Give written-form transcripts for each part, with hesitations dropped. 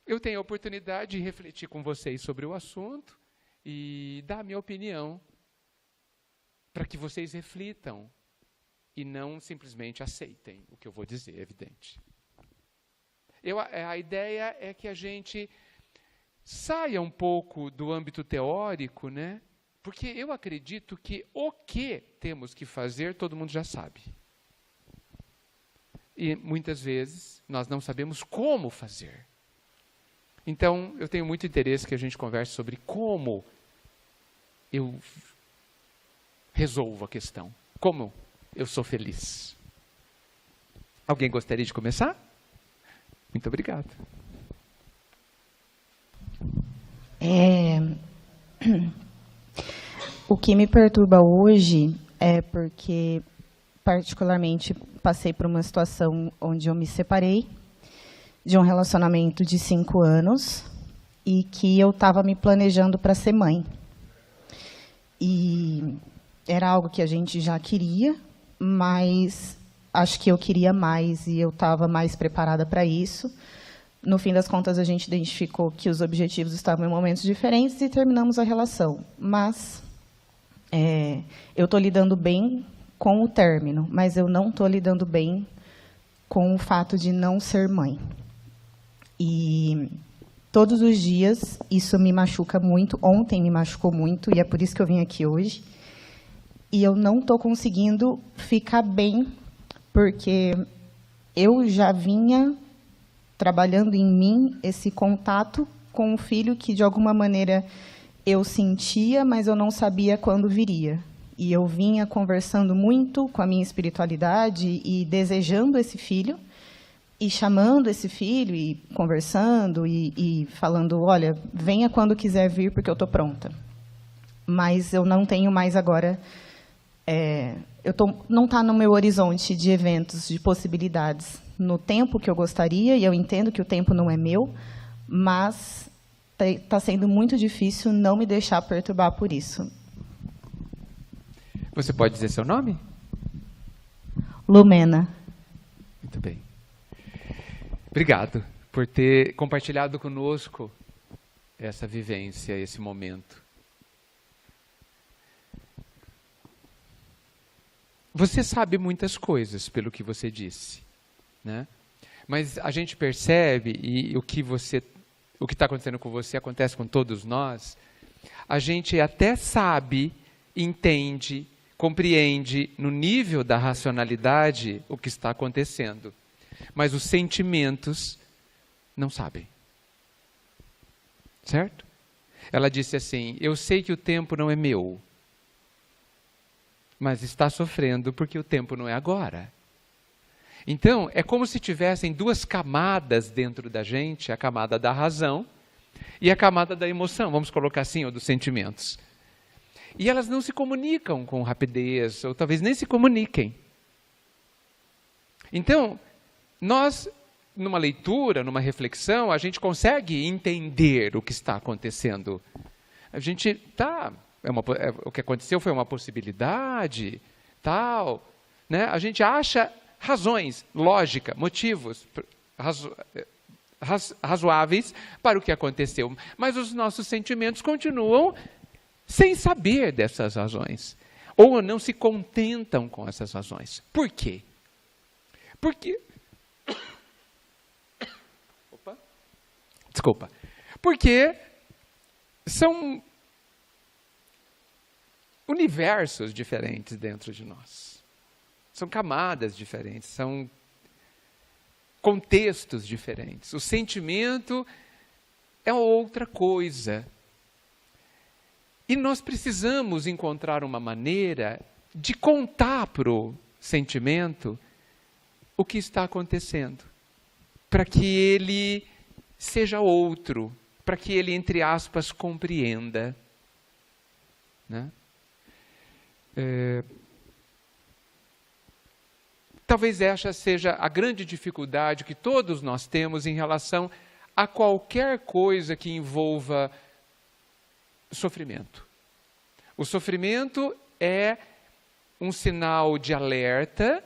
eu tenho a oportunidade de refletir com vocês sobre o assunto e dar a minha opinião para que vocês reflitam e não simplesmente aceitem o que eu vou dizer, é evidente. A ideia é que a gente saia um pouco do âmbito teórico, né? Porque eu acredito que o que temos que fazer, todo mundo já sabe. E muitas vezes nós não sabemos como fazer. Então, eu tenho muito interesse que a gente converse sobre como eu resolvo a questão. Como eu sou feliz. Alguém gostaria de começar? Muito obrigado. O que me perturba hoje é porque, particularmente, passei por uma situação onde eu me separei de um relacionamento de 5 anos e que eu estava me planejando para ser mãe. E era algo que a gente já queria, mas acho que eu queria mais e eu estava mais preparada para isso. No fim das contas, a gente identificou que os objetivos estavam em momentos diferentes e terminamos a relação. Mas eu estou lidando bem com o término, mas eu não estou lidando bem com o fato de não ser mãe. E todos os dias isso me machuca muito. Ontem me machucou muito e é por isso que eu vim aqui hoje. E eu não estou conseguindo ficar bem, porque eu já vinha trabalhando em mim esse contato com um filho que, de alguma maneira, eu sentia, mas eu não sabia quando viria. E eu vinha conversando muito com a minha espiritualidade e desejando esse filho, e chamando esse filho, e conversando, e falando, olha, venha quando quiser vir, porque eu estou pronta. Mas eu não tenho mais agora... não está no meu horizonte de eventos, de possibilidades, no tempo que eu gostaria, e eu entendo que o tempo não é meu, mas está sendo muito difícil não me deixar perturbar por isso. Você pode dizer seu nome? Lumena. Muito bem. Obrigado por ter compartilhado conosco essa vivência, esse momento. Você sabe muitas coisas pelo que você disse, né? Mas a gente percebe, e o que está acontecendo com você acontece com todos nós, a gente até sabe, entende, compreende no nível da racionalidade o que está acontecendo, mas os sentimentos não sabem. Certo? Ela disse assim, eu sei que o tempo não é meu, mas está sofrendo porque o tempo não é agora. Então, é como se tivessem duas camadas dentro da gente, a camada da razão e a camada da emoção, vamos colocar assim, ou dos sentimentos. E elas não se comunicam com rapidez, ou talvez nem se comuniquem. Então, nós, numa leitura, numa reflexão, a gente consegue entender o que está acontecendo. A gente está... o que aconteceu foi uma possibilidade, tal, né? A gente acha razões, lógica, motivos razoáveis para o que aconteceu, mas os nossos sentimentos continuam sem saber dessas razões, ou não se contentam com essas razões. Por quê? Porque são universos diferentes dentro de nós. São camadas diferentes, são contextos diferentes. O sentimento é outra coisa. E nós precisamos encontrar uma maneira de contar para o sentimento o que está acontecendo, para que ele seja outro, para que ele, entre aspas, compreenda, né? Talvez essa seja a grande dificuldade que todos nós temos em relação a qualquer coisa que envolva sofrimento. O sofrimento é um sinal de alerta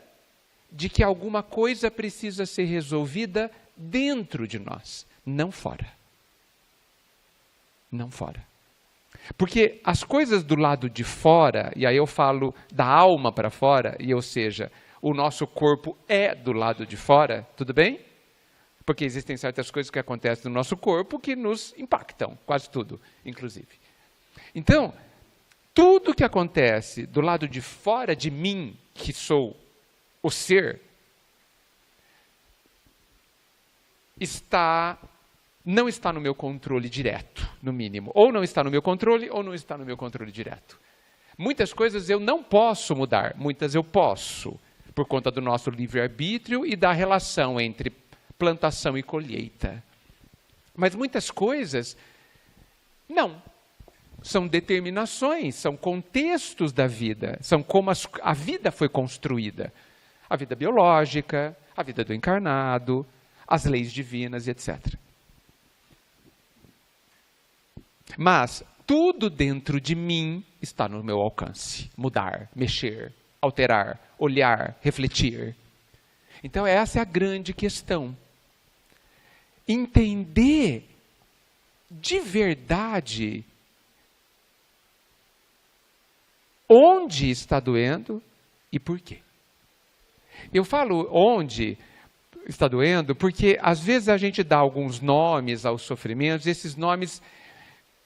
de que alguma coisa precisa ser resolvida dentro de nós. não fora. Não fora. Porque as coisas do lado de fora, e aí eu falo da alma para fora, ou seja, o nosso corpo é do lado de fora, tudo bem? Porque existem certas coisas que acontecem no nosso corpo que nos impactam, quase tudo, inclusive. Então, tudo que acontece do lado de fora de mim, que sou o ser, não está no meu controle direto, no mínimo. Ou não está no meu controle, ou não está no meu controle direto. Muitas coisas eu não posso mudar, muitas eu posso, por conta do nosso livre-arbítrio e da relação entre plantação e colheita. Mas muitas coisas, não. São determinações, são contextos da vida, são como a vida foi construída. A vida biológica, a vida do encarnado, as leis divinas, etc. Mas tudo dentro de mim está no meu alcance. Mudar, mexer, alterar, olhar, refletir. Então essa é a grande questão. Entender de verdade onde está doendo e por quê. Eu falo onde está doendo porque às vezes a gente dá alguns nomes aos sofrimentos, e esses nomes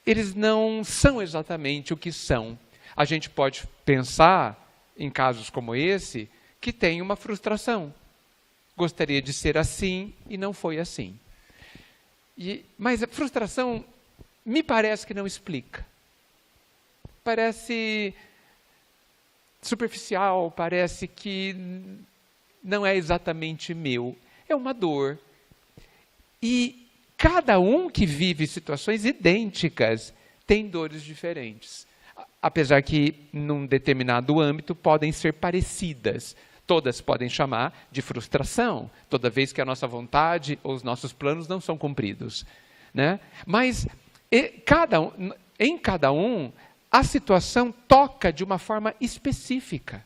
eles não são exatamente o que são. A gente pode pensar, em casos como esse, que tem uma frustração. Gostaria de ser assim e não foi assim. Mas a frustração me parece que não explica. Parece superficial, parece que não é exatamente meu. É uma dor. E cada um que vive situações idênticas tem dores diferentes. Apesar que, num determinado âmbito, podem ser parecidas. Todas podem chamar de frustração, toda vez que a nossa vontade ou os nossos planos não são cumpridos. Né? Mas em cada um, a situação toca de uma forma específica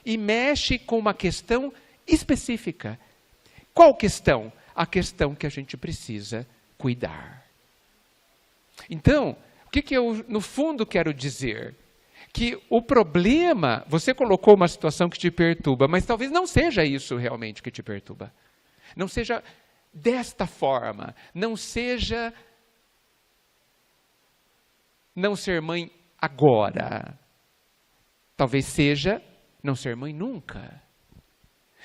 e mexe com uma questão específica. Qual questão? A questão que a gente precisa cuidar. Então, o que eu, no fundo, quero dizer? Que o problema, você colocou uma situação que te perturba, mas talvez não seja isso realmente que te perturba. Não seja desta forma, não seja não ser mãe agora. Talvez seja não ser mãe nunca.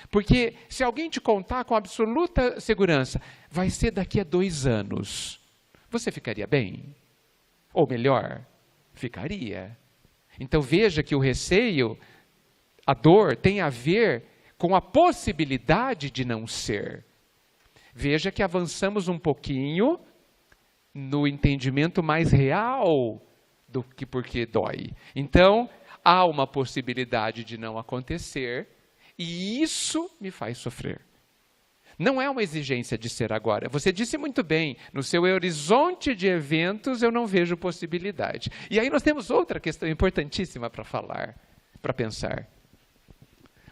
Porque se alguém te contar com absoluta segurança, vai ser daqui a 2 anos, você ficaria bem? Ou melhor, ficaria. Então veja que o receio, a dor, tem a ver com a possibilidade de não ser. Veja que avançamos um pouquinho no entendimento mais real do que porque dói. Então, há uma possibilidade de não acontecer e isso me faz sofrer. Não é uma exigência de ser agora. Você disse muito bem, no seu horizonte de eventos eu não vejo possibilidade. E aí nós temos outra questão importantíssima para falar, para pensar.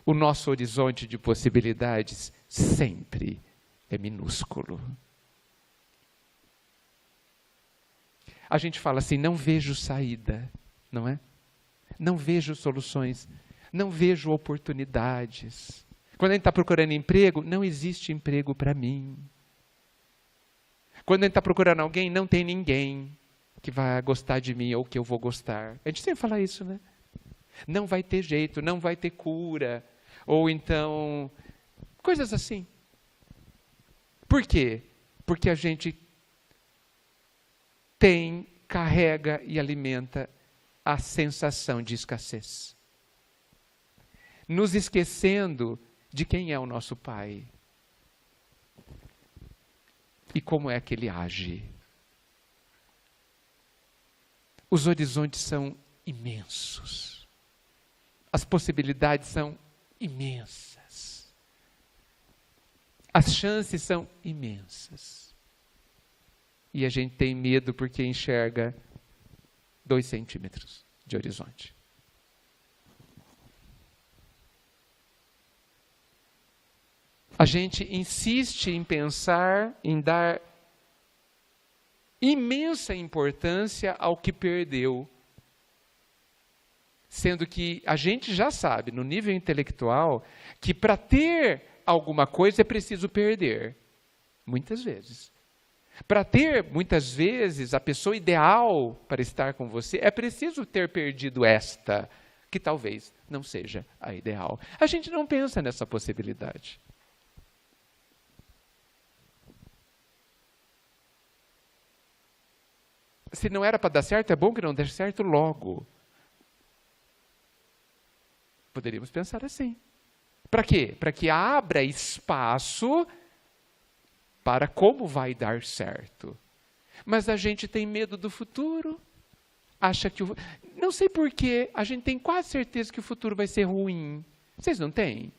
O nosso horizonte de possibilidades sempre é minúsculo. A gente fala assim, não vejo saída, não é? Não vejo soluções, não vejo oportunidades. Quando a gente está procurando emprego, não existe emprego para mim. Quando a gente está procurando alguém, não tem ninguém que vai gostar de mim ou que eu vou gostar. A gente sempre fala isso, né? Não vai ter jeito, não vai ter cura. Ou então, coisas assim. Por quê? Porque a gente carrega e alimenta a sensação de escassez. Nos esquecendo de quem é o nosso Pai e como é que Ele age. Os horizontes são imensos. As possibilidades são imensas. As chances são imensas. E a gente tem medo porque enxerga 2 centímetros de horizonte. A gente insiste em pensar, em dar imensa importância ao que perdeu. Sendo que a gente já sabe, no nível intelectual, que para ter alguma coisa é preciso perder. Muitas vezes. Para ter, muitas vezes, a pessoa ideal para estar com você, é preciso ter perdido esta, que talvez não seja a ideal. A gente não pensa nessa possibilidade. Se não era para dar certo, é bom que não dê certo logo. Poderíamos pensar assim. Para quê? Para que abra espaço para como vai dar certo. Mas a gente tem medo do futuro. Acha que não sei porquê, a gente tem quase certeza que o futuro vai ser ruim. Vocês não têm?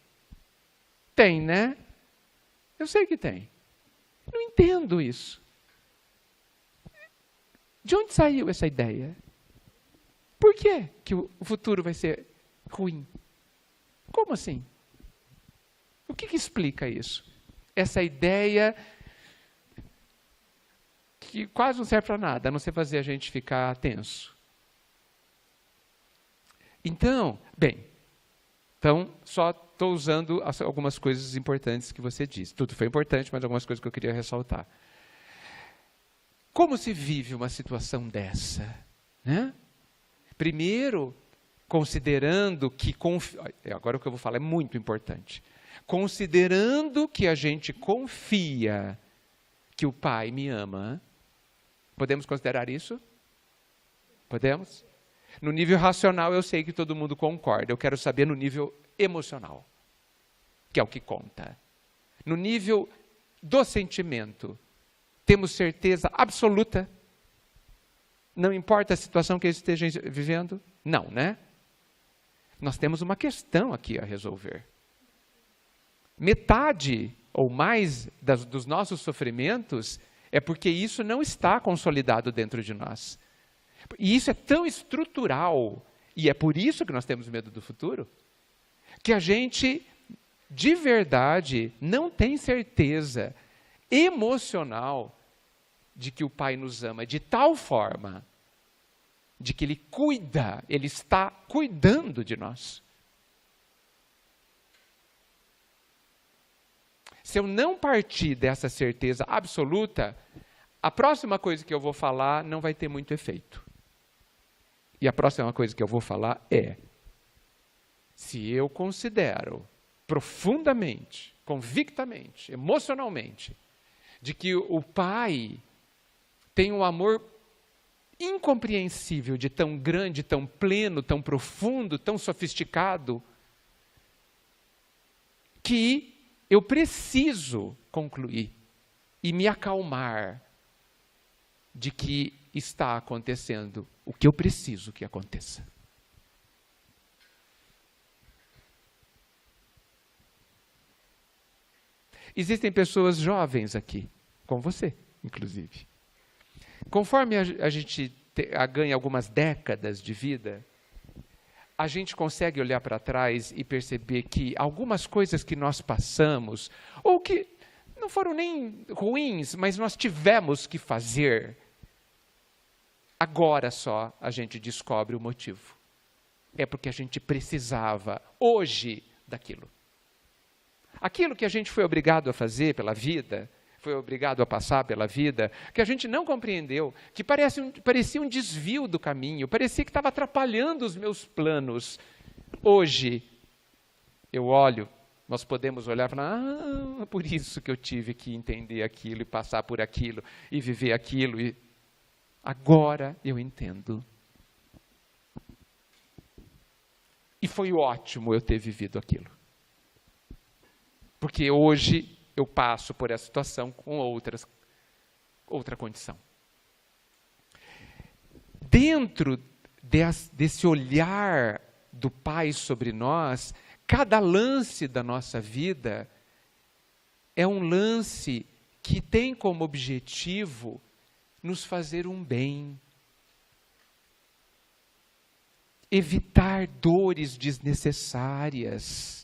Tem, né? Eu sei que tem. Não entendo isso. De onde saiu essa ideia? Por que que o futuro vai ser ruim? Como assim? O que explica isso? Essa ideia que quase não serve para nada, a não ser fazer a gente ficar tenso. Então, só estou usando algumas coisas importantes que você disse. Tudo foi importante, mas algumas coisas que eu queria ressaltar. Como se vive uma situação dessa? Né? Primeiro, considerando que... Agora o que eu vou falar é muito importante. Considerando que a gente confia que o Pai me ama, podemos considerar isso? Podemos? No nível racional eu sei que todo mundo concorda. Eu quero saber no nível emocional, que é o que conta. No nível do sentimento, temos certeza absoluta? Não importa a situação que eles estejam vivendo? Não, né? Nós temos uma questão aqui a resolver. Metade ou mais dos nossos sofrimentos é porque isso não está consolidado dentro de nós. E isso é tão estrutural, e é por isso que nós temos medo do futuro, que a gente, de verdade, não tem certeza emocional de que o Pai nos ama de tal forma, de que Ele cuida, Ele está cuidando de nós. Se eu não partir dessa certeza absoluta, a próxima coisa que eu vou falar não vai ter muito efeito. E a próxima coisa que eu vou falar é: se eu considero profundamente, convictamente, emocionalmente, de que o Pai tem um amor incompreensível, de tão grande, tão pleno, tão profundo, tão sofisticado, que eu preciso concluir e me acalmar de que está acontecendo o que eu preciso que aconteça. Existem pessoas jovens aqui, com você, inclusive. Conforme a gente ganha algumas décadas de vida, a gente consegue olhar para trás e perceber que algumas coisas que nós passamos, ou que não foram nem ruins, mas nós tivemos que fazer, agora só a gente descobre o motivo. É porque a gente precisava, hoje, daquilo. Aquilo que a gente foi obrigado a fazer pela vida, foi obrigado a passar pela vida, que a gente não compreendeu, que parecia um desvio do caminho, parecia que estava atrapalhando os meus planos. Hoje, eu olho, nós podemos olhar e falar: é por isso que eu tive que entender aquilo, e passar por aquilo, e viver aquilo. E agora eu entendo. E foi ótimo eu ter vivido aquilo. Porque hoje eu passo por essa situação com outra condição. Dentro desse olhar do Pai sobre nós, cada lance da nossa vida é um lance que tem como objetivo nos fazer um bem. Evitar dores desnecessárias.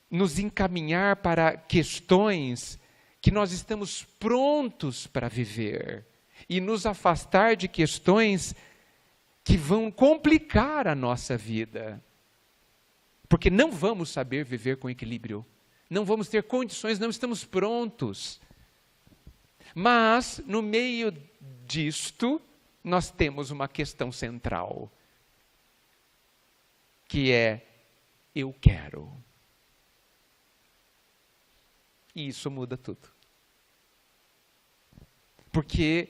Nos encaminhar para questões que nós estamos prontos para viver e nos afastar de questões que vão complicar a nossa vida. Porque não vamos saber viver com equilíbrio, não vamos ter condições, não estamos prontos. Mas, no meio disto, nós temos uma questão central, que é, eu quero. E isso muda tudo. Porque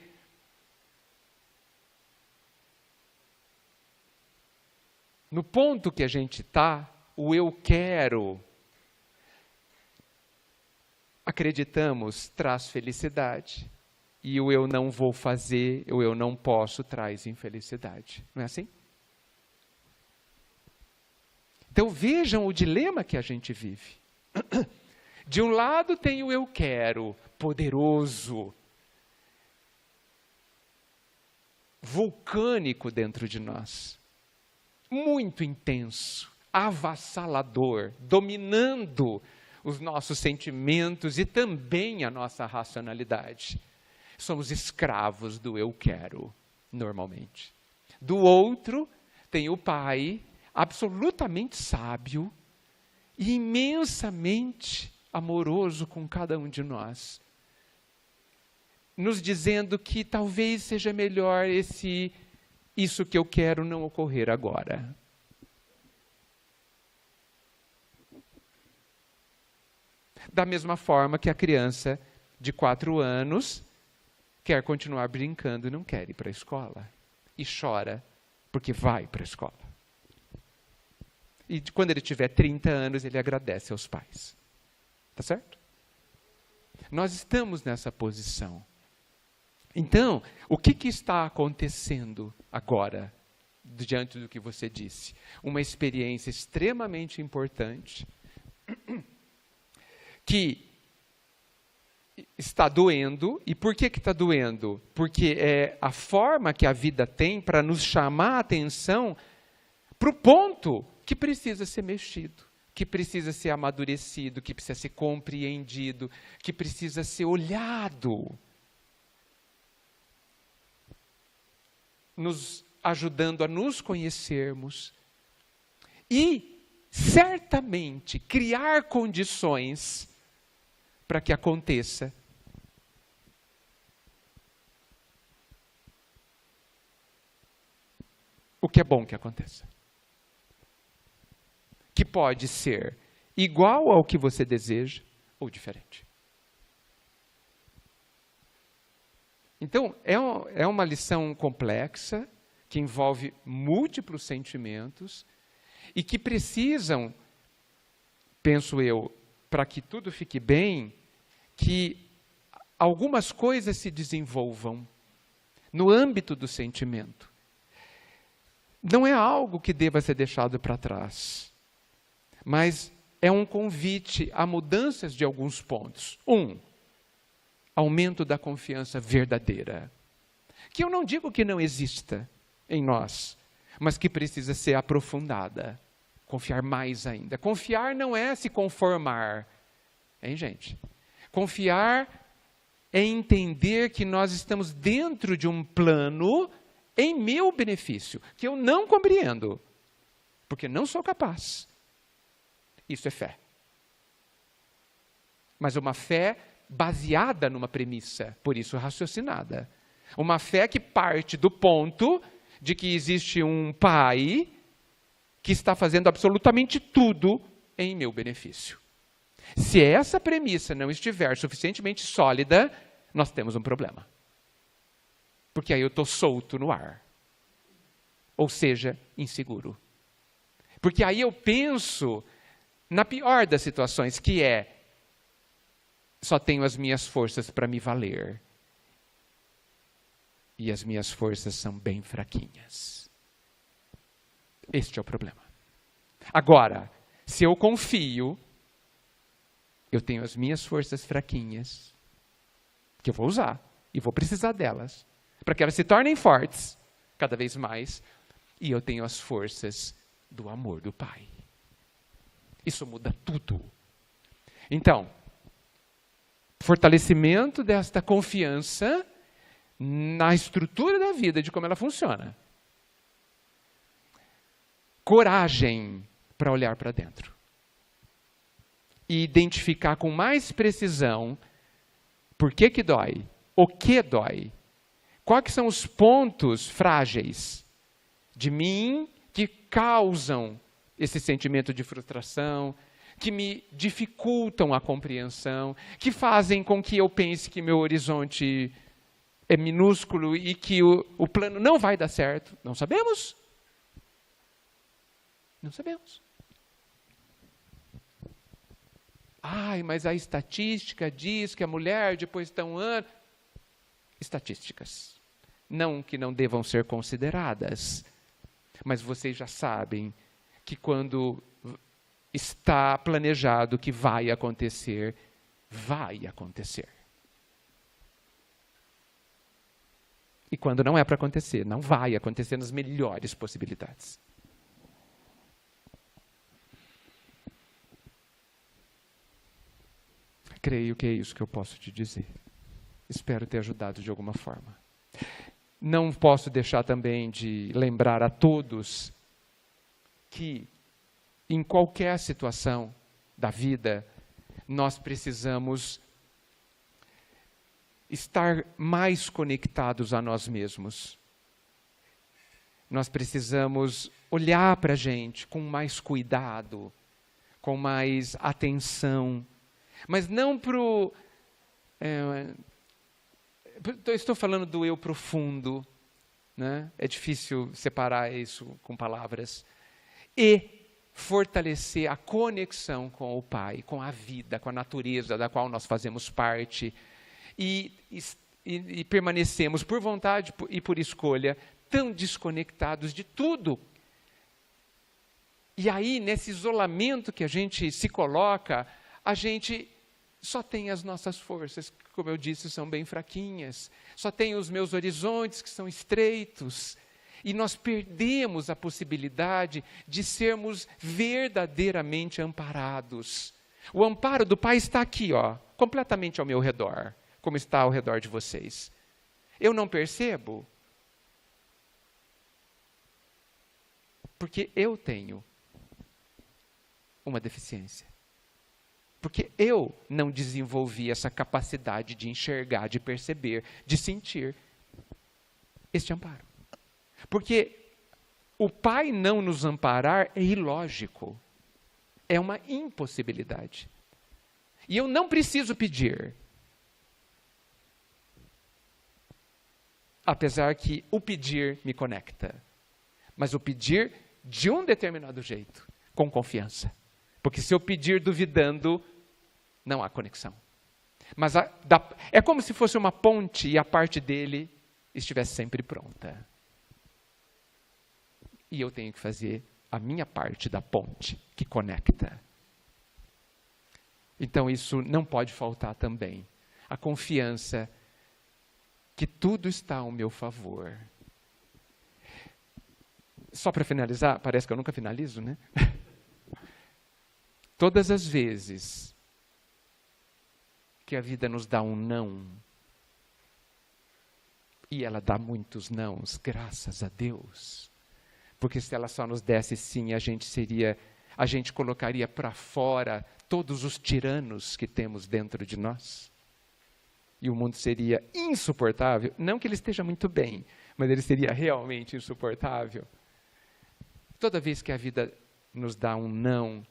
no ponto que a gente está, o eu quero, acreditamos, traz felicidade. E o eu não vou fazer, o eu não posso, traz infelicidade. Não é assim? Então vejam o dilema que a gente vive. De um lado tem o eu quero, poderoso, vulcânico dentro de nós. Muito intenso, avassalador, dominando os nossos sentimentos e também a nossa racionalidade. Somos escravos do eu quero, normalmente. Do outro, tem o pai, absolutamente sábio e imensamente amoroso com cada um de nós, nos dizendo que talvez seja melhor isso que eu quero não ocorrer agora. Da mesma forma que a criança de 4 anos quer continuar brincando e não quer ir para a escola. E chora porque vai para a escola. E quando ele tiver 30 anos, ele agradece aos pais. Tá certo? Nós estamos nessa posição. Então, o que está acontecendo agora, diante do que você disse? Uma experiência extremamente importante, que está doendo. E por que está doendo? Porque é a forma que a vida tem para nos chamar a atenção para o ponto que precisa ser mexido, que precisa ser amadurecido, que precisa ser compreendido, que precisa ser olhado, nos ajudando a nos conhecermos e, certamente, criar condições para que aconteça o que é bom que aconteça. Que pode ser igual ao que você deseja ou diferente. Então, é uma lição complexa, que envolve múltiplos sentimentos e que precisam, penso eu, para que tudo fique bem, que algumas coisas se desenvolvam no âmbito do sentimento. Não é algo que deva ser deixado para trás, mas é um convite a mudanças de alguns pontos. Aumento da confiança verdadeira, que eu não digo que não exista em nós, mas que precisa ser aprofundada, confiar mais ainda. Confiar não é se conformar, hein, gente? Confiar é entender que nós estamos dentro de um plano em meu benefício, que eu não compreendo, porque não sou capaz. Isso é fé. Mas uma fé baseada numa premissa, por isso raciocinada. Uma fé que parte do ponto de que existe um pai que está fazendo absolutamente tudo em meu benefício. Se essa premissa não estiver suficientemente sólida, nós temos um problema. Porque aí eu estou solto no ar. Ou seja, inseguro. Porque aí eu penso na pior das situações, que é só tenho as minhas forças para me valer. E as minhas forças são bem fraquinhas. Este é o problema. Agora, se eu confio, eu tenho as minhas forças fraquinhas, que eu vou usar, e vou precisar delas, para que elas se tornem fortes, cada vez mais, e eu tenho as forças do amor do Pai. Isso muda tudo. Então, fortalecimento desta confiança na estrutura da vida, de como ela funciona. Coragem para olhar para dentro. E identificar com mais precisão por que dói, o que dói, quais são os pontos frágeis de mim que causam esse sentimento de frustração, que me dificultam a compreensão, que fazem com que eu pense que meu horizonte é minúsculo e que o plano não vai dar certo. Não sabemos. Não sabemos. Ai, mas a estatística diz que a mulher, depois de um ano... Estatísticas. Não que não devam ser consideradas, mas vocês já sabem que quando está planejado que vai acontecer, vai acontecer. E quando não é para acontecer, não vai acontecer nas melhores possibilidades. Creio que é isso que eu posso te dizer. Espero ter ajudado de alguma forma. Não posso deixar também de lembrar a todos que, em qualquer situação da vida, nós precisamos estar mais conectados a nós mesmos. Nós precisamos olhar para a gente com mais cuidado, com mais atenção, mas não para o... estou falando do eu profundo, né? É difícil separar isso com palavras. E fortalecer a conexão com o Pai, com a vida, com a natureza da qual nós fazemos parte. E permanecemos por vontade e por escolha tão desconectados de tudo. E aí, nesse isolamento que a gente se coloca, a gente só tem as nossas forças, que, como eu disse, são bem fraquinhas. Só tem os meus horizontes, que são estreitos. E nós perdemos a possibilidade de sermos verdadeiramente amparados. O amparo do Pai está aqui, ó, completamente ao meu redor, como está ao redor de vocês. Eu não percebo, porque eu tenho uma deficiência. Porque eu não desenvolvi essa capacidade de enxergar, de perceber, de sentir este amparo. Porque o Pai não nos amparar é ilógico. É uma impossibilidade. E eu não preciso pedir. Apesar que o pedir me conecta. Mas o pedir de um determinado jeito, com confiança. Porque se eu pedir duvidando, não há conexão. Mas é como se fosse uma ponte e a parte dele estivesse sempre pronta. E eu tenho que fazer a minha parte da ponte que conecta. Então isso não pode faltar também. A confiança que tudo está ao meu favor. Só para finalizar, parece que eu nunca finalizo, né? Todas as vezes que a vida nos dá um não, e ela dá muitos nãos, graças a Deus, porque se ela só nos desse sim, a gente colocaria para fora todos os tiranos que temos dentro de nós, e o mundo seria insuportável, não que ele esteja muito bem, mas ele seria realmente insuportável. Toda vez que a vida nos dá um não,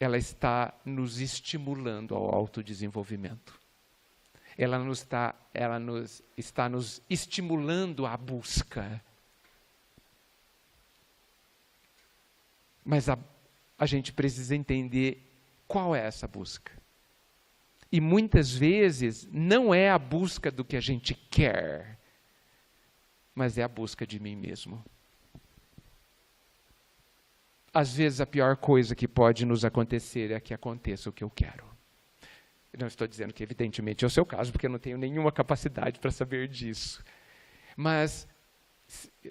ela está nos estimulando ao autodesenvolvimento. Ela está nos estimulando à busca. Mas a gente precisa entender qual é essa busca. E muitas vezes não é a busca do que a gente quer, mas é a busca de mim mesmo. Às vezes a pior coisa que pode nos acontecer é que aconteça o que eu quero. Eu não estou dizendo que evidentemente é o seu caso, porque eu não tenho nenhuma capacidade para saber disso. Mas,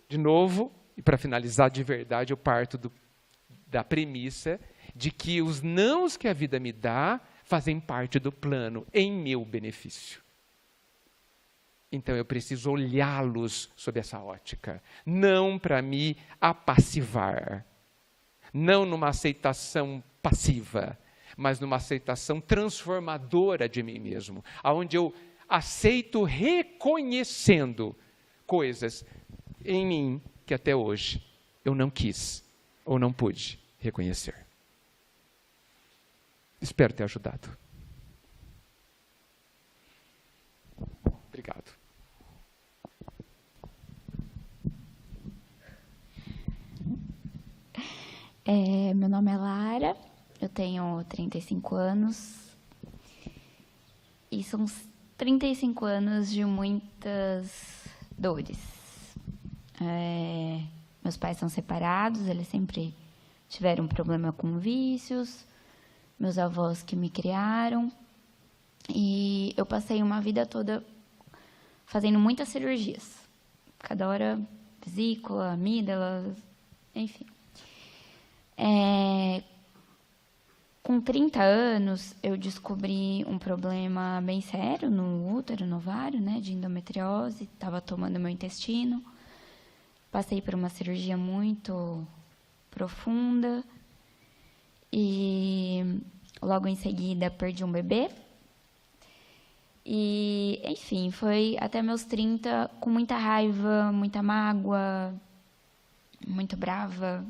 de novo, e para finalizar de verdade, eu parto da premissa de que os nãos que a vida me dá fazem parte do plano em meu benefício. Então eu preciso olhá-los sob essa ótica, não para me apassivar, não numa aceitação passiva, mas numa aceitação transformadora de mim mesmo, onde eu aceito reconhecendo coisas em mim que até hoje eu não quis ou não pude reconhecer. Espero ter ajudado. Obrigado. Meu nome é Lara, eu tenho 35 anos e são 35 anos de muitas dores. Meus pais são separados, eles sempre tiveram problema com vícios, meus avós que me criaram, e eu passei uma vida toda fazendo muitas cirurgias, cada hora vesícula, amígdalas, enfim. Com 30 anos, eu descobri um problema bem sério no útero, no ovário, né, de endometriose, estava tomando meu intestino, passei por uma cirurgia muito profunda e logo em seguida perdi um bebê. E, enfim, foi até meus 30 com muita raiva, muita mágoa, muito brava.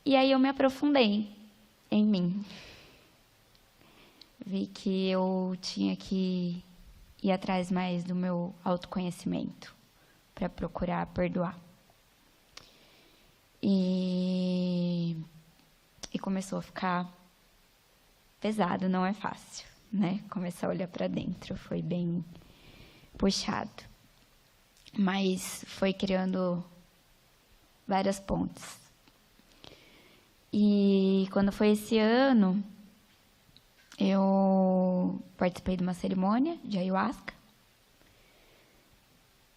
E aí eu me aprofundei em mim. Vi que eu tinha que ir atrás mais do meu autoconhecimento para procurar perdoar. E começou a ficar pesado, não é fácil, né? Começar a olhar para dentro, foi bem puxado. Mas foi criando várias pontes. E quando foi esse ano, eu participei de uma cerimônia de ayahuasca.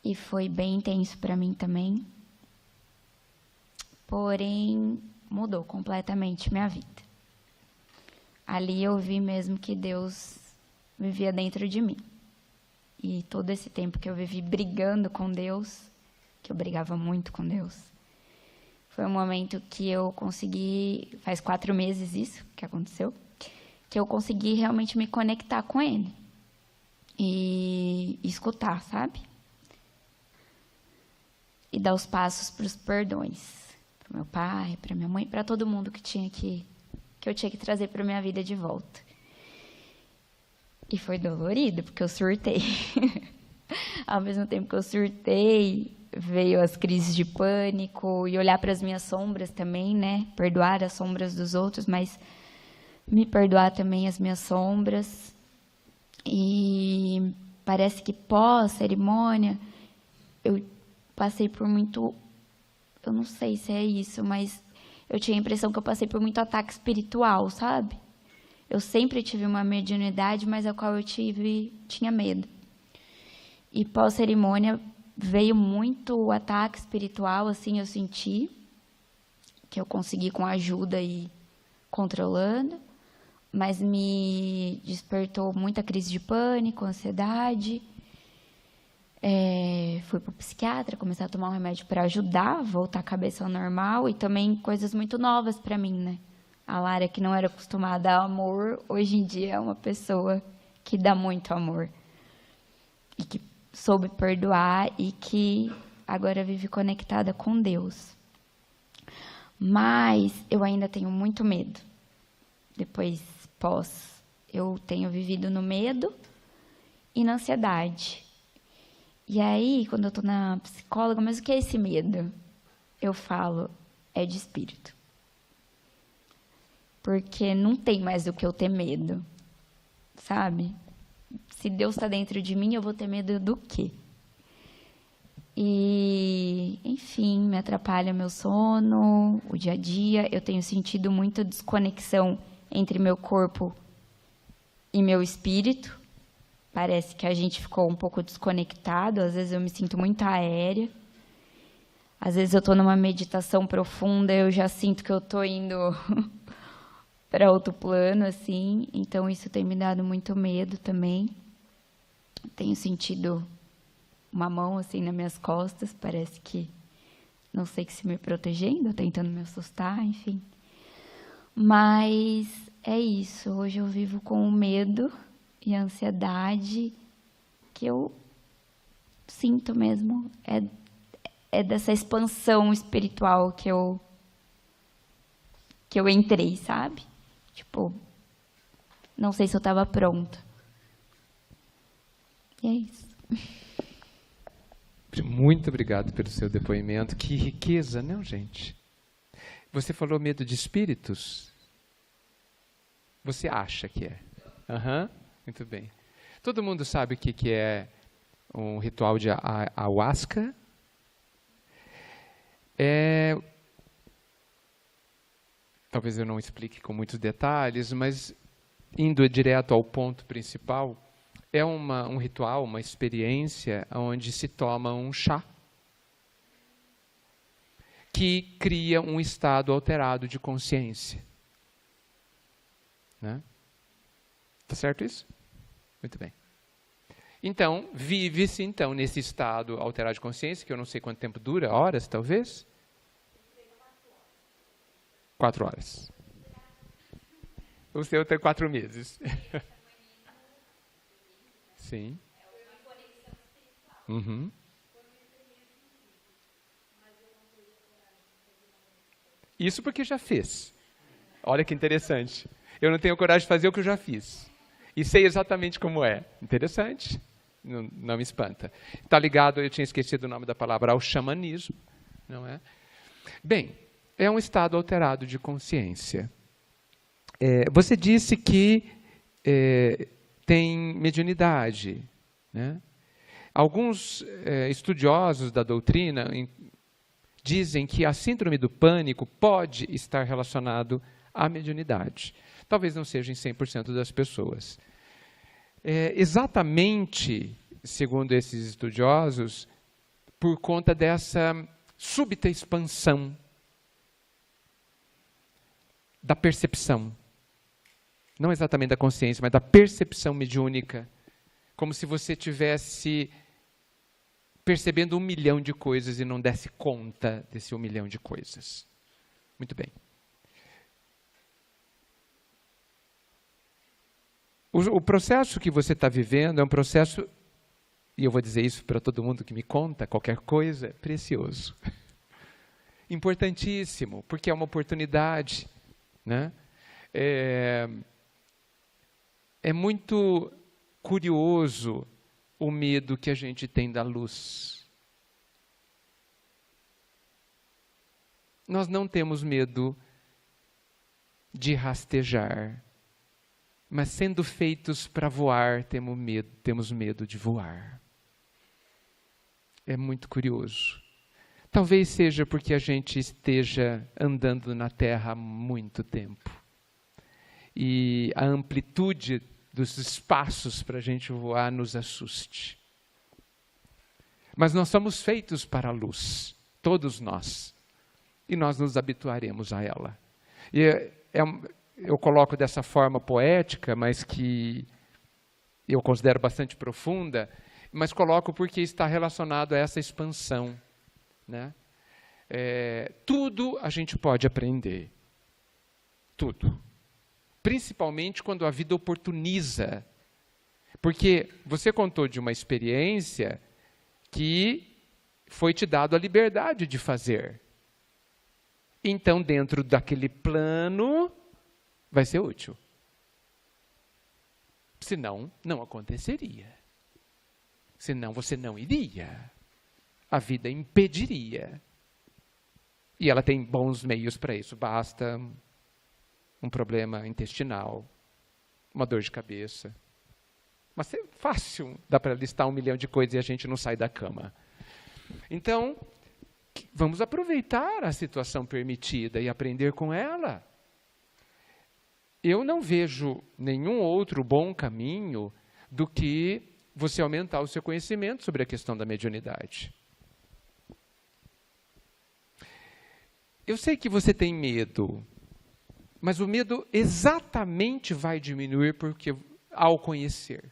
E foi bem intenso para mim também. Porém, mudou completamente minha vida. Ali eu vi mesmo que Deus vivia dentro de mim. E todo esse tempo que eu vivi brigando com Deus, que eu brigava muito com Deus, foi um momento que eu consegui, faz 4 meses isso que aconteceu, que eu consegui realmente me conectar com Ele e escutar, sabe? E dar os passos para os perdões, para o meu pai, para minha mãe, para todo mundo que eu tinha que trazer para a minha vida de volta. E foi dolorido, porque eu surtei. Ao mesmo tempo que eu surtei, veio as crises de pânico e olhar para as minhas sombras também, né? Perdoar as sombras dos outros, mas me perdoar também as minhas sombras. E parece que pós-cerimônia, eu passei por muito... Eu não sei se é isso, mas eu tinha a impressão que eu passei por muito ataque espiritual, sabe? Eu sempre tive uma mediunidade, mas a qual eu tinha medo. E pós-cerimônia veio muito ataque espiritual, assim, eu senti, que eu consegui com ajuda ir controlando, mas me despertou muita crise de pânico, ansiedade. Fui para o psiquiatra, comecei a tomar um remédio para ajudar a voltar a cabeça ao normal, e também coisas muito novas para mim, né? A Lara, que não era acostumada a amor, hoje em dia é uma pessoa que dá muito amor. E que soube perdoar e que agora vive conectada com Deus. Mas eu ainda tenho muito medo. Depois, eu tenho vivido no medo e na ansiedade. E aí, quando eu estou na psicóloga, mas o que é esse medo? Eu falo, é de espírito. Porque não tem mais do que eu ter medo, sabe? Se Deus está dentro de mim, eu vou ter medo do quê? E, enfim, me atrapalha meu sono, o dia a dia. Eu tenho sentido muita desconexão entre meu corpo e meu espírito. Parece que a gente ficou um pouco desconectado. Às vezes eu me sinto muito aérea. Às vezes eu estou numa meditação profunda, eu já sinto que eu estou indo para outro plano, assim. Então, isso tem me dado muito medo também. Tenho sentido uma mão, assim, nas minhas costas. Parece que, não sei, que se me protegendo, tentando me assustar, enfim. Mas é isso. Hoje eu vivo com o medo e a ansiedade que eu sinto mesmo. É dessa expansão espiritual que eu entrei, sabe? Tipo, não sei se eu estava pronta. E é isso. Muito obrigado pelo seu depoimento. Que riqueza, não, gente? Você falou medo de espíritos? Você acha que é? Muito bem. Todo mundo sabe o que é um ritual de ayahuasca? Talvez eu não explique com muitos detalhes, mas indo direto ao ponto principal, é um ritual, uma experiência onde se toma um chá que cria um estado alterado de consciência. Né? Tá certo isso? Muito bem. Então, vive-se então nesse estado alterado de consciência, que eu não sei quanto tempo dura, horas talvez? 4 horas. O seu tem 4 meses. Sim. Uhum. Isso porque já fez. Olha que interessante. Eu não tenho coragem de fazer o que eu já fiz. E sei exatamente como é. Interessante. Não me espanta. Está ligado, eu tinha esquecido o nome da palavra, ao xamanismo. Não é? Bem, é um estado alterado de consciência. Você disse que tem mediunidade. Né? Alguns estudiosos da doutrina dizem que a síndrome do pânico pode estar relacionado à mediunidade. Talvez não seja em 100% das pessoas. Exatamente, segundo esses estudiosos, por conta dessa súbita expansão da percepção. Não exatamente da consciência, mas da percepção mediúnica. Como se você tivesse percebendo 1 milhão de coisas e não desse conta desse 1 milhão de coisas. Muito bem. O processo que você está vivendo é um processo, e eu vou dizer isso para todo mundo que me conta qualquer coisa, precioso. Importantíssimo, porque é uma oportunidade. Né? É muito curioso o medo que a gente tem da luz. Nós não temos medo de rastejar, mas sendo feitos para voar, temos medo de voar. É muito curioso. Talvez seja porque a gente esteja andando na Terra há muito tempo. E a amplitude dos espaços para a gente voar nos assuste. Mas nós somos feitos para a luz, todos nós. E nós nos habituaremos a ela. E eu coloco dessa forma poética, mas que eu considero bastante profunda, mas coloco porque está relacionado a essa expansão. Né? Tudo a gente pode aprender. Tudo. Principalmente quando a vida oportuniza. Porque você contou de uma experiência que foi te dado a liberdade de fazer. Então, dentro daquele plano, vai ser útil. Senão, não aconteceria. Senão, você não iria. A vida impediria. E ela tem bons meios para isso. Basta um problema intestinal, uma dor de cabeça. Mas é fácil, dá para listar 1 milhão de coisas e a gente não sai da cama. Então, vamos aproveitar a situação permitida e aprender com ela. Eu não vejo nenhum outro bom caminho do que você aumentar o seu conhecimento sobre a questão da mediunidade. Eu sei que você tem medo, Mas o medo exatamente vai diminuir porque ao conhecer.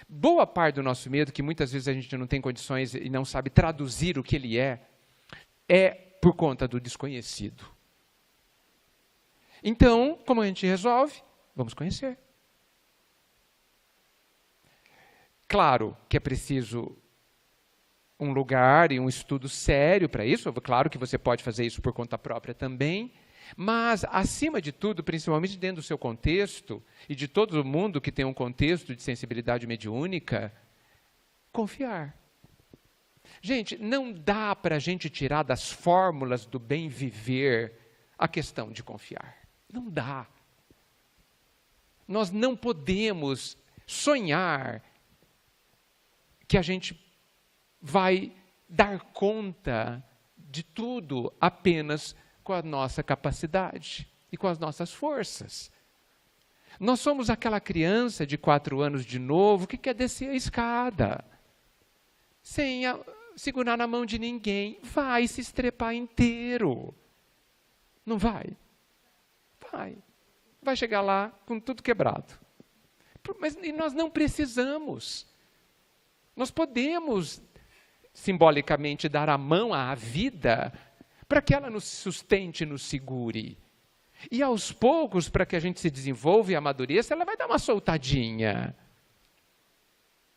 Boa parte do nosso medo, que muitas vezes a gente não tem condições e não sabe traduzir o que ele é por conta do desconhecido. Então, como a gente resolve? Vamos conhecer. Claro que é preciso um lugar e um estudo sério para isso. Claro que você pode fazer isso por conta própria também. Mas, acima de tudo, principalmente dentro do seu contexto, e de todo mundo que tem um contexto de sensibilidade mediúnica, confiar. Gente, não dá para a gente tirar das fórmulas do bem viver a questão de confiar. Não dá. Nós não podemos sonhar que a gente vai dar conta de tudo apenas com a nossa capacidade e com as nossas forças. Nós somos aquela criança de 4 anos de novo que quer descer a escada, sem segurar na mão de ninguém, vai se estrepar inteiro. Não vai? Vai. Vai chegar lá com tudo quebrado. Mas e nós não precisamos. Nós podemos, simbolicamente, dar a mão à vida para que ela nos sustente e nos segure. E aos poucos, para que a gente se desenvolva e amadureça, ela vai dar uma soltadinha.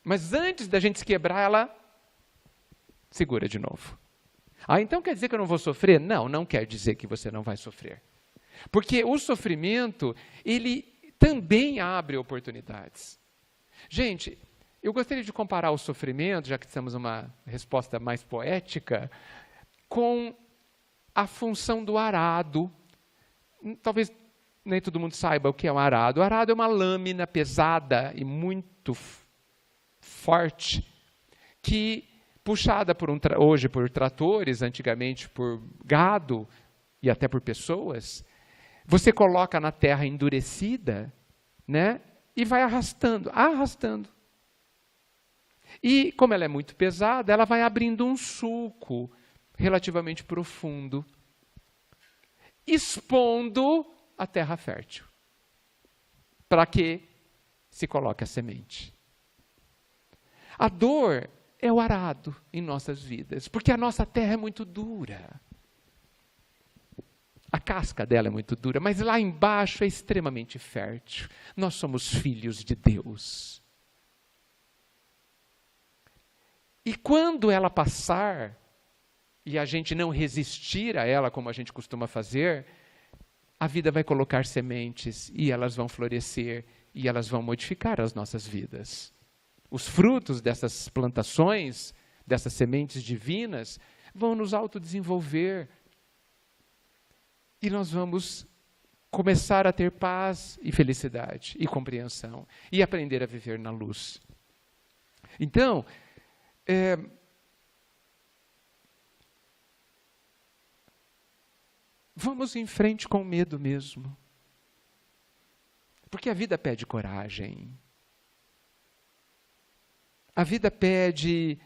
Mas antes da gente se quebrar, ela segura de novo. Então quer dizer que eu não vou sofrer? Não, não quer dizer que você não vai sofrer. Porque o sofrimento, ele também abre oportunidades. Gente, eu gostaria de comparar o sofrimento, já que estamos numa resposta mais poética, com a função do arado. Talvez nem todo mundo saiba o que é um arado. O arado é uma lâmina pesada e muito forte, que, puxada hoje por tratores, antigamente por gado e até por pessoas, você coloca na terra endurecida, né, e vai arrastando. E, como ela é muito pesada, ela vai abrindo um sulco relativamente profundo, expondo a terra fértil, para que se coloque a semente. A dor é o arado em nossas vidas, porque a nossa terra é muito dura. A casca dela é muito dura, mas lá embaixo é extremamente fértil. Nós somos filhos de Deus. E quando ela passar, e a gente não resistir a ela como a gente costuma fazer, a vida vai colocar sementes e elas vão florescer e elas vão modificar as nossas vidas. Os frutos dessas plantações, dessas sementes divinas, vão nos autodesenvolver. E nós vamos começar a ter paz e felicidade e compreensão e aprender a viver na luz. Então, vamos em frente com medo mesmo. Porque a vida pede coragem. A vida pede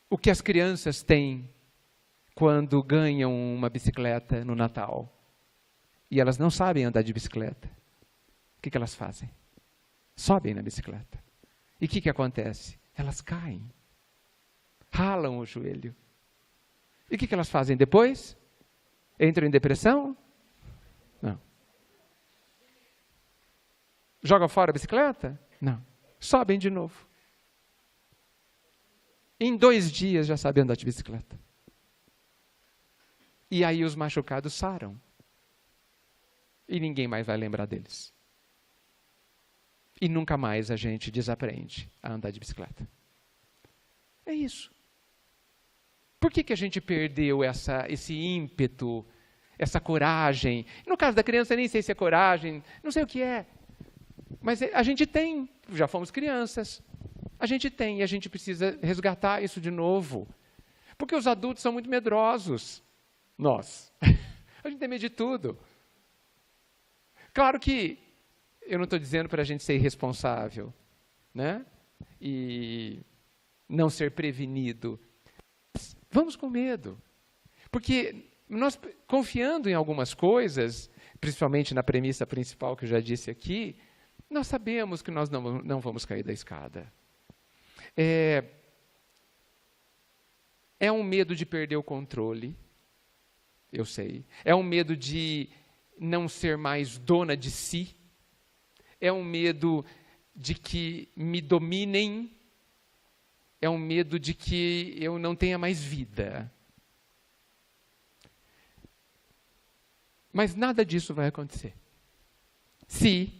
o que as crianças têm quando ganham uma bicicleta no Natal. E elas não sabem andar de bicicleta. O que elas fazem? Sobem na bicicleta. E o que acontece? Elas caem. Ralam o joelho. E o que elas fazem depois? Entram em depressão? Não. Jogam fora a bicicleta? Não. Sobem de novo. Em 2 dias já sabem andar de bicicleta. E aí os machucados saram. E ninguém mais vai lembrar deles. E nunca mais a gente desaprende a andar de bicicleta. É isso. Por que a gente perdeu esse ímpeto, essa coragem? No caso da criança, nem sei se é coragem, não sei o que é. Mas a gente tem, já fomos crianças. A gente tem e a gente precisa resgatar isso de novo. Porque os adultos são muito medrosos. Nós. A gente tem medo de tudo. Claro que eu não estou dizendo para a gente ser irresponsável, né? E não ser prevenido. Vamos com medo. Porque nós, confiando em algumas coisas, principalmente na premissa principal que eu já disse aqui, nós sabemos que nós não vamos cair da escada. É um medo de perder o controle, eu sei. É um medo de não ser mais dona de si. É um medo de que me dominem. É um medo de que eu não tenha mais vida. Mas nada disso vai acontecer se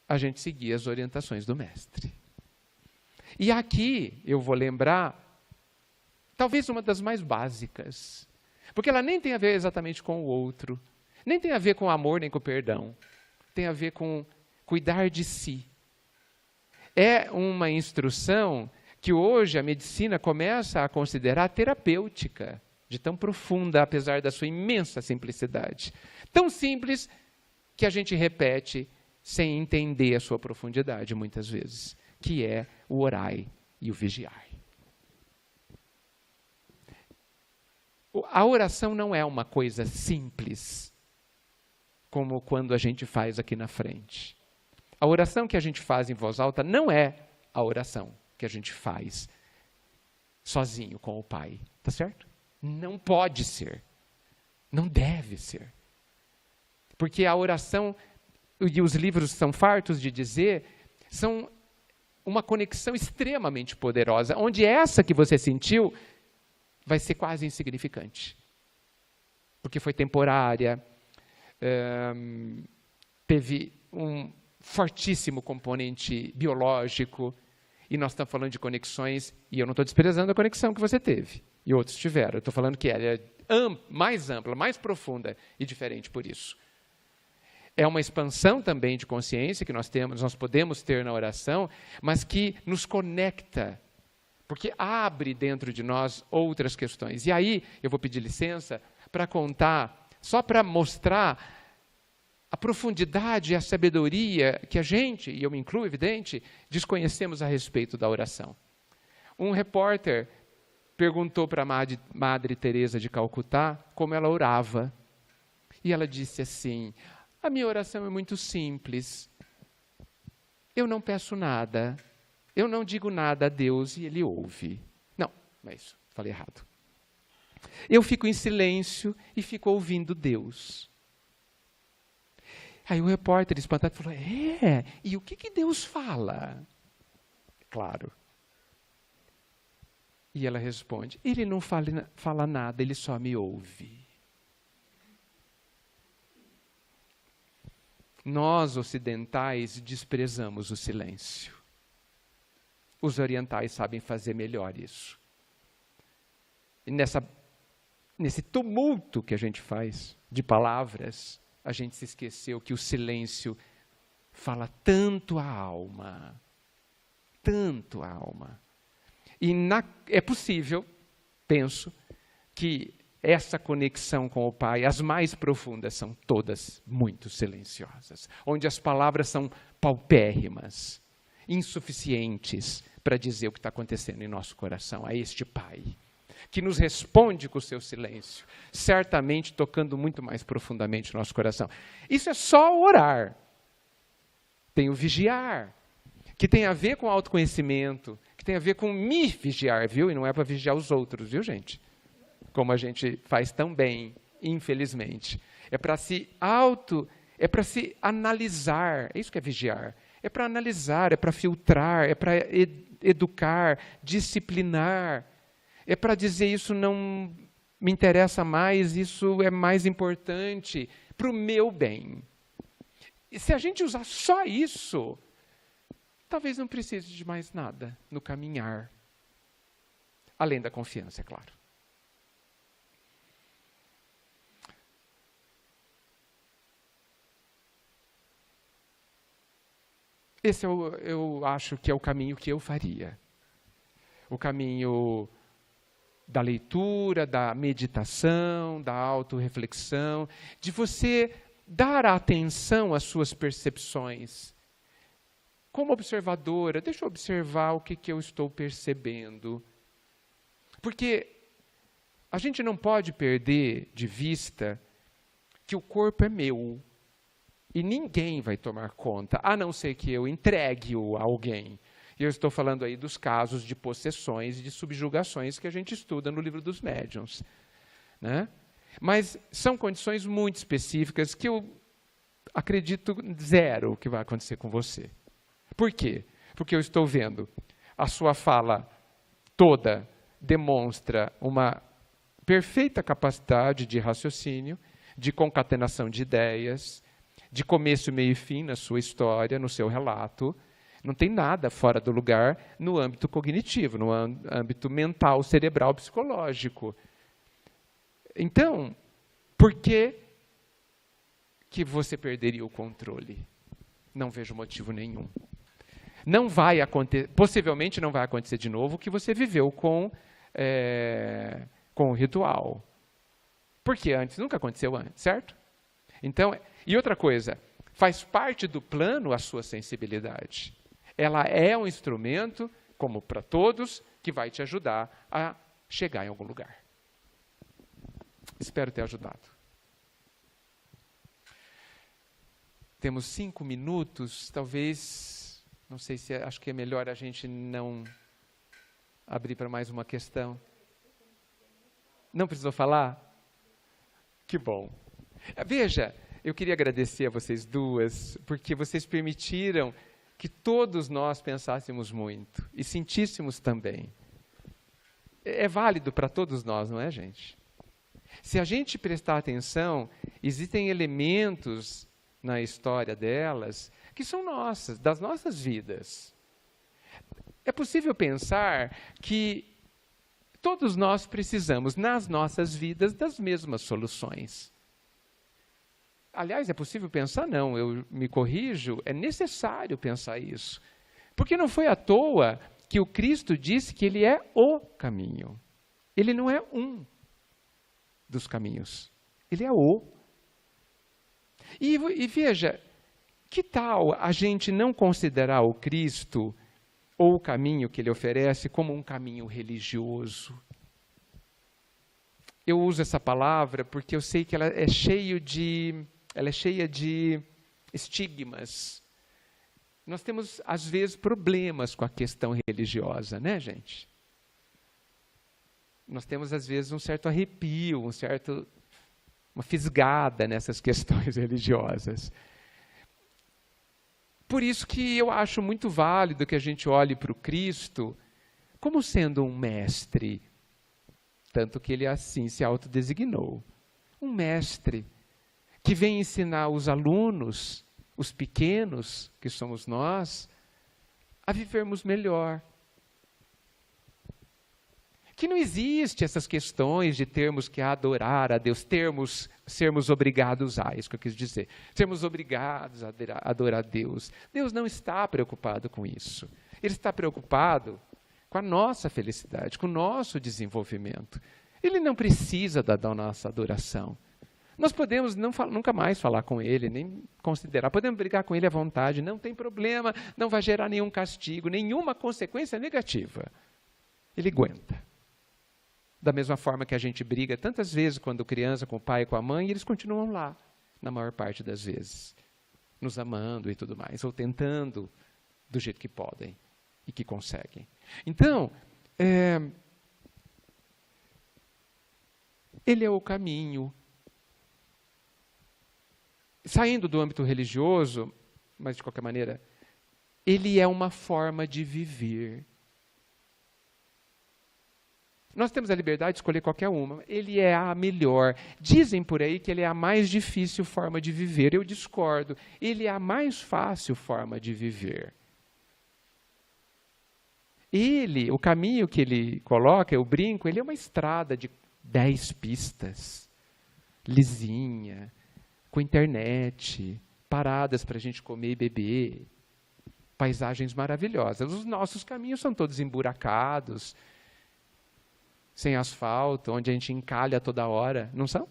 a gente seguir as orientações do Mestre. E aqui eu vou lembrar, talvez uma das mais básicas, porque ela nem tem a ver exatamente com o outro, nem tem a ver com amor nem com perdão, tem a ver com cuidar de si. É uma instrução que hoje a medicina começa a considerar terapêutica, de tão profunda, apesar da sua imensa simplicidade. Tão simples que a gente repete sem entender a sua profundidade, muitas vezes, que é o orai e o vigiai. A oração não é uma coisa simples, como quando a gente faz aqui na frente. A oração que a gente faz em voz alta não é a oração que a gente faz sozinho com o Pai, tá certo? Não pode ser, não deve ser. Porque a oração, e os livros são fartos de dizer, são uma conexão extremamente poderosa, onde essa que você sentiu vai ser quase insignificante. Porque foi temporária, teve um fortíssimo componente biológico, e nós estamos falando de conexões, e eu não estou desprezando a conexão que você teve, e outros tiveram. Eu estou falando que ela é mais ampla, mais profunda e diferente por isso. É uma expansão também de consciência que nós podemos ter na oração, mas que nos conecta, porque abre dentro de nós outras questões. E aí, eu vou pedir licença para contar, só para mostrar a profundidade e a sabedoria que a gente, e eu me incluo, evidente, desconhecemos a respeito da oração. Um repórter perguntou para a Madre Teresa de Calcutá como ela orava. E ela disse assim: a minha oração é muito simples. Eu não peço nada. Eu não digo nada a Deus e Ele ouve. Não, não é isso. Falei errado. Eu fico em silêncio e fico ouvindo Deus. Aí o repórter, espantado, falou: e o que Deus fala? Claro. E ela responde: Ele não fala nada, Ele só me ouve. Nós, ocidentais, desprezamos o silêncio. Os orientais sabem fazer melhor isso. E nesse tumulto que a gente faz de palavras, a gente se esqueceu que o silêncio fala tanto à alma. Tanto à alma. E é possível, penso, que essa conexão com o Pai, as mais profundas, são todas muito silenciosas, onde as palavras são paupérrimas, insuficientes para dizer o que está acontecendo em nosso coração a este Pai, que nos responde com o seu silêncio, certamente tocando muito mais profundamente o nosso coração. Isso é só orar. Tem o vigiar, que tem a ver com autoconhecimento, que tem a ver com me vigiar, viu? E não é para vigiar os outros, viu, gente? Como a gente faz tão bem, infelizmente. É para se analisar, é isso que é vigiar. É para analisar, é para filtrar, é para educar, disciplinar. É para dizer: isso não me interessa mais, isso é mais importante para o meu bem. E se a gente usar só isso, talvez não precise de mais nada no caminhar. Além da confiança, é claro. Esse eu acho que é o caminho que eu faria. O caminho da leitura, da meditação, da autorreflexão, de você dar atenção às suas percepções. Como observadora, deixa eu observar o que eu estou percebendo. Porque A gente não pode perder de vista que o corpo é meu e ninguém vai tomar conta, a não ser que eu entregue-o a alguém. E eu estou falando aí dos casos de possessões e de subjugações que a gente estuda no livro dos médiuns, né? Mas são condições muito específicas que eu acredito zero que vai acontecer com você. Por quê? Porque eu estou vendo a sua fala toda demonstra uma perfeita capacidade de raciocínio, de concatenação de ideias, de começo, meio e fim na sua história, no seu relato. Não tem nada fora do lugar no âmbito cognitivo, no âmbito mental, cerebral, psicológico. Então, por que você perderia o controle? Não vejo motivo nenhum. Não vai acontecer, possivelmente não vai acontecer de novo o que você viveu com o ritual. Porque antes, nunca aconteceu antes, certo? Então, e outra coisa, faz parte do plano a sua sensibilidade. Ela é um instrumento, como para todos, que vai te ajudar a chegar em algum lugar. Espero ter ajudado. Temos 5 minutos, talvez, não sei se acho que é melhor a gente não abrir para mais uma questão. Não precisou falar? Que bom. Veja, eu queria agradecer a vocês duas, porque vocês permitiram que todos nós pensássemos muito e sentíssemos também. É válido para todos nós, não é, gente? Se a gente prestar atenção, existem elementos na história delas que são nossas, das nossas vidas. É possível pensar que todos nós precisamos, nas nossas vidas, das mesmas soluções. Aliás, é possível pensar? Não, eu me corrijo, é necessário pensar isso. Porque não foi à toa que o Cristo disse que Ele é o caminho. Ele não é um dos caminhos. Ele é o. E veja, que tal a gente não considerar o Cristo ou o caminho que Ele oferece como um caminho religioso? Eu uso essa palavra porque eu sei que ela é cheia de estigmas. Nós temos, às vezes, problemas com a questão religiosa, né, gente? Nós temos, às vezes, um certo arrepio, uma fisgada nessas questões religiosas. Por isso que eu acho muito válido que a gente olhe para o Cristo como sendo um mestre, tanto que ele assim se autodesignou. Um mestre que vem ensinar os alunos, os pequenos, que somos nós, a vivermos melhor. Que não existe essas questões de termos que adorar a Deus, sermos obrigados a, isso que eu quis dizer, sermos obrigados a adorar a Deus. Deus não está preocupado com isso. Ele está preocupado com a nossa felicidade, com o nosso desenvolvimento. Ele não precisa da nossa adoração. Nós podemos nunca mais falar com Ele, nem considerar, podemos brigar com Ele à vontade, não tem problema, não vai gerar nenhum castigo, nenhuma consequência negativa. Ele aguenta. Da mesma forma que a gente briga tantas vezes quando criança, com o pai e com a mãe, e eles continuam lá, na maior parte das vezes, nos amando e tudo mais, ou tentando do jeito que podem e que conseguem. Então, Ele é o caminho. Saindo do âmbito religioso, mas de qualquer maneira, Ele é uma forma de viver. Nós temos a liberdade de escolher qualquer uma. Ele é a melhor. Dizem por aí que ele é a mais difícil forma de viver. Eu discordo. Ele é a mais fácil forma de viver. O caminho que ele coloca, eu brinco, ele é uma estrada de 10 pistas, lisinha, com internet, paradas para a gente comer e beber, paisagens maravilhosas. Os nossos caminhos são todos emburacados, sem asfalto, onde a gente encalha toda hora, não são?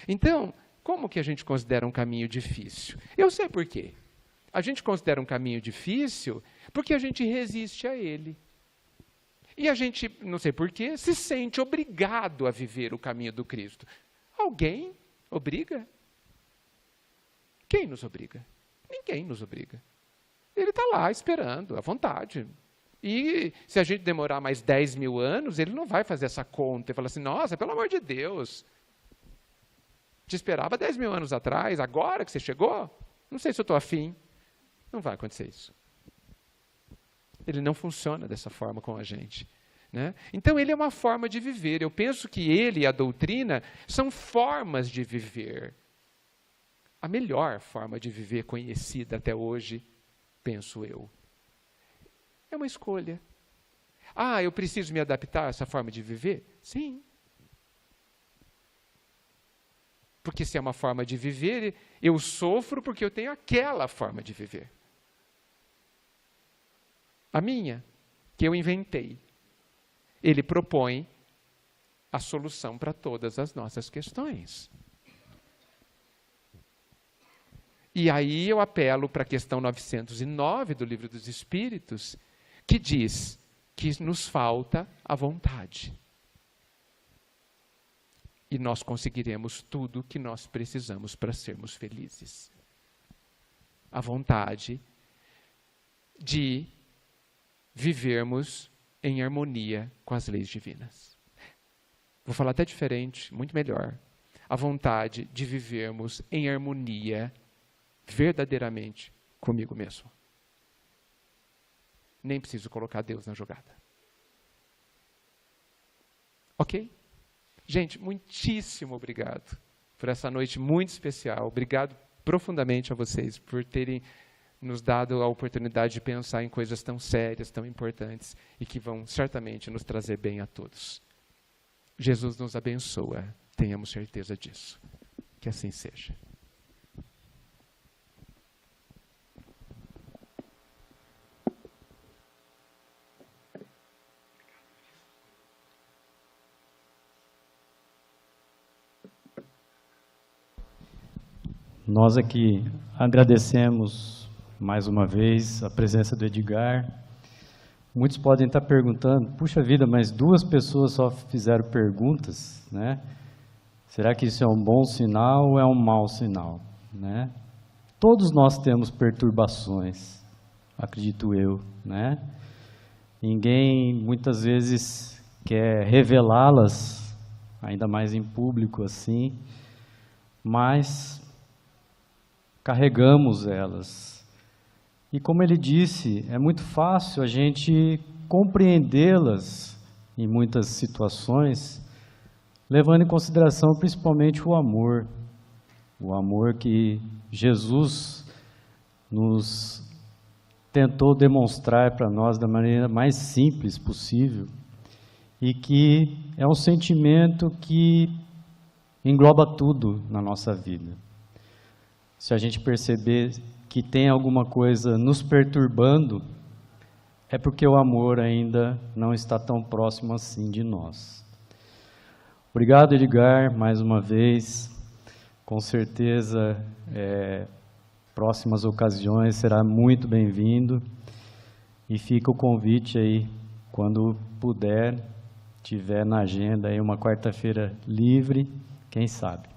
Então, como que a gente considera um caminho difícil? Eu sei por quê. A gente considera um caminho difícil porque a gente resiste a ele. E a gente, não sei porquê, se sente obrigado a viver o caminho do Cristo. Alguém obriga? Quem nos obriga? Ninguém nos obriga. Ele está lá esperando, à vontade. E se a gente demorar mais 10 mil anos, ele não vai fazer essa conta e falar assim, nossa, pelo amor de Deus, te esperava 10 mil anos atrás, agora que você chegou? Não sei se eu estou afim. Não vai acontecer isso. Ele não funciona dessa forma com a gente. Né? Então, ele é uma forma de viver. Eu penso que ele e a doutrina são formas de viver. A melhor forma de viver conhecida até hoje, penso eu. É uma escolha. Ah, eu preciso me adaptar a essa forma de viver? Sim. Porque se é uma forma de viver, eu sofro porque eu tenho aquela forma de viver. A minha, que eu inventei. Ele propõe a solução para todas as nossas questões. E aí eu apelo para a questão 909 do Livro dos Espíritos, que diz que nos falta a vontade. E nós conseguiremos tudo que nós precisamos para sermos felizes. A vontade de vivermos em harmonia com as leis divinas. Vou falar até diferente, muito melhor. A vontade de vivermos em harmonia verdadeiramente comigo mesmo. Nem preciso colocar Deus na jogada. Ok? Gente, muitíssimo obrigado por essa noite muito especial. Obrigado profundamente a vocês por terem nos dado a oportunidade de pensar em coisas tão sérias, tão importantes e que vão certamente nos trazer bem a todos. Jesus nos abençoa, tenhamos certeza disso. Que assim seja. Nós aqui agradecemos mais uma vez a presença do Edgar. Muitos podem estar perguntando, puxa vida, mas 2 pessoas só fizeram perguntas, né? Será que isso é um bom sinal ou é um mau sinal, né? Todos nós temos perturbações, acredito eu, né? Ninguém muitas vezes quer revelá-las, ainda mais em público assim, mas carregamos elas. E como ele disse, é muito fácil a gente compreendê-las em muitas situações, levando em consideração principalmente o amor que Jesus nos tentou demonstrar para nós da maneira mais simples possível, e que é um sentimento que engloba tudo na nossa vida. Se a gente perceber que tem alguma coisa nos perturbando, é porque o amor ainda não está tão próximo assim de nós. Obrigado, Edgar, mais uma vez. Com certeza, próximas ocasiões será muito bem-vindo. E fica o convite aí, quando puder, tiver na agenda aí uma quarta-feira livre, quem sabe.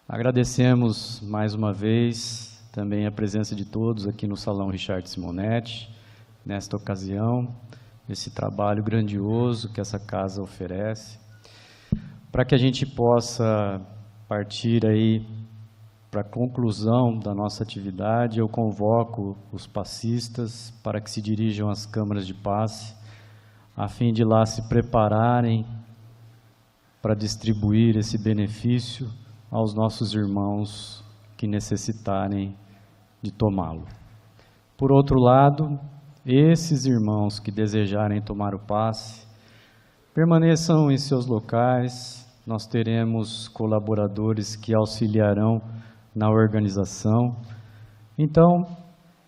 Agradecemos mais uma vez também a presença de todos aqui no Salão Richard Simonetti, nesta ocasião, esse trabalho grandioso que essa casa oferece, para que a gente possa partir aí para a conclusão da nossa atividade. Eu convoco os passistas para que se dirijam às câmaras de passe, a fim de lá se prepararem para distribuir esse benefício aos nossos irmãos que necessitarem de tomá-lo. Por outro lado, esses irmãos que desejarem tomar o passe, permaneçam em seus locais. Nós teremos colaboradores que auxiliarão na organização. Então,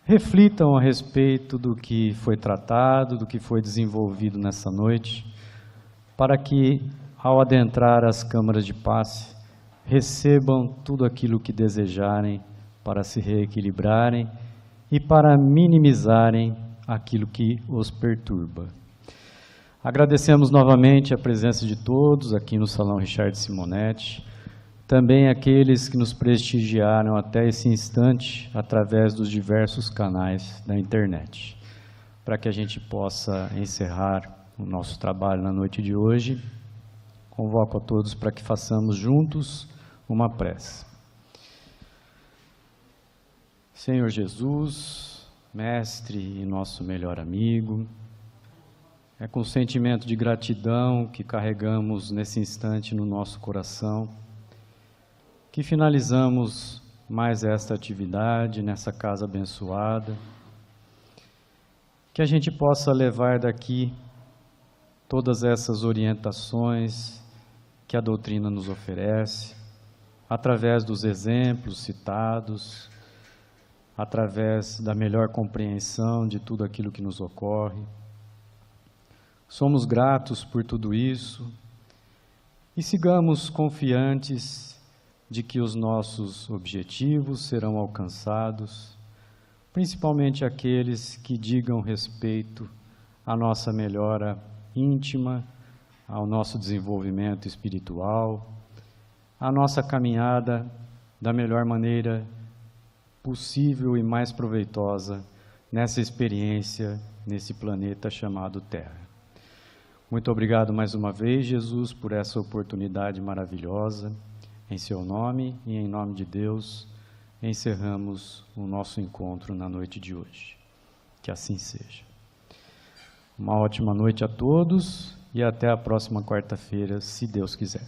reflitam a respeito do que foi tratado, do que foi desenvolvido nessa noite, para que, ao adentrar as câmaras de passe, recebam tudo aquilo que desejarem para se reequilibrarem e para minimizarem aquilo que os perturba. Agradecemos novamente a presença de todos aqui no Salão Richard Simonetti, também aqueles que nos prestigiaram até esse instante através dos diversos canais da internet. Para que a gente possa encerrar o nosso trabalho na noite de hoje, convoco a todos para que façamos juntos uma prece. Senhor Jesus, Mestre e nosso melhor amigo, é com sentimento de gratidão que carregamos nesse instante no nosso coração, que finalizamos mais esta atividade nessa casa abençoada, que a gente possa levar daqui todas essas orientações que a doutrina nos oferece, através dos exemplos citados, através da melhor compreensão de tudo aquilo que nos ocorre. Somos gratos por tudo isso e sigamos confiantes de que os nossos objetivos serão alcançados, principalmente aqueles que digam respeito à nossa melhora íntima, ao nosso desenvolvimento espiritual, à nossa caminhada da melhor maneira possível e mais proveitosa nessa experiência, nesse planeta chamado Terra. Muito obrigado mais uma vez, Jesus, por essa oportunidade maravilhosa. Em seu nome e em nome de Deus, encerramos o nosso encontro na noite de hoje. Que assim seja. Uma ótima noite a todos e até a próxima quarta-feira, se Deus quiser.